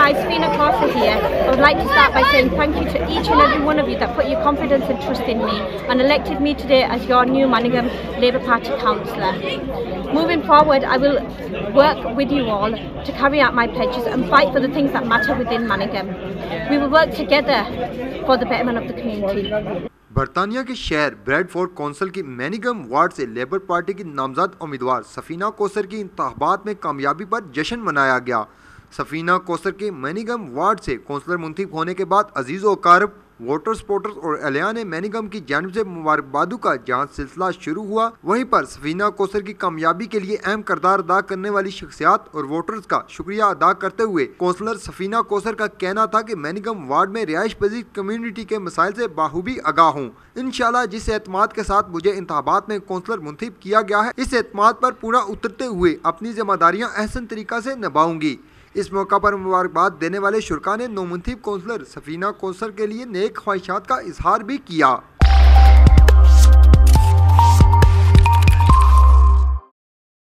Hi, Safina Kauser here. I would like to start by saying thank you to each and every one of you that put your confidence and trust in me and elected me today as your new Manningham Labour Party councillor. Moving forward, I will work with you all to carry out my pledges and fight for the things that matter within Manningham. We will work together for the betterment of the community. बरतानिया के शहर Bradford council की मैनिंघम ward से labour party की नामजद उम्मीदवार सफीना कौसर की इंतखाबात में कामयाबी पर जश्न मनाया गया। सफीना कौसर के मैनिंघम वार्ड से कौंसलर मुंतखब होने के बाद अजीज़ व अकारब, वोटर सपोर्टर्स और एहलियान मैनिंघम की जानिब से मुबारकबादों का जहाँ सिलसिला शुरू हुआ, वहीं पर सफीना कौसर की कामयाबी के लिए अहम किरदार अदा करने वाली शख्सियात और वोटर्स का शुक्रिया अदा करते हुए कौंसलर सफीना कौसर का कहना था कि मैनिंघम वार्ड में रिहाइश पजीर कम्युनिटी के मसाइल से बाखूबी आगाह हूँ। इंशाल्लाह जिस एतमाद के साथ मुझे इंतखाबात में कौंसलर मुंतखब किया गया है, इस एतमाद पर पूरा उतरते हुए अपनी जिम्मेदारियाँ अहसन तरीका से निभाऊंगी। इस मौका पर मुबारकबाद देने वाले शुरा ने नौमुंतखब कौंसलर सफीना कौसर के लिए नेक ख्वाहिशात का इजहार भी किया।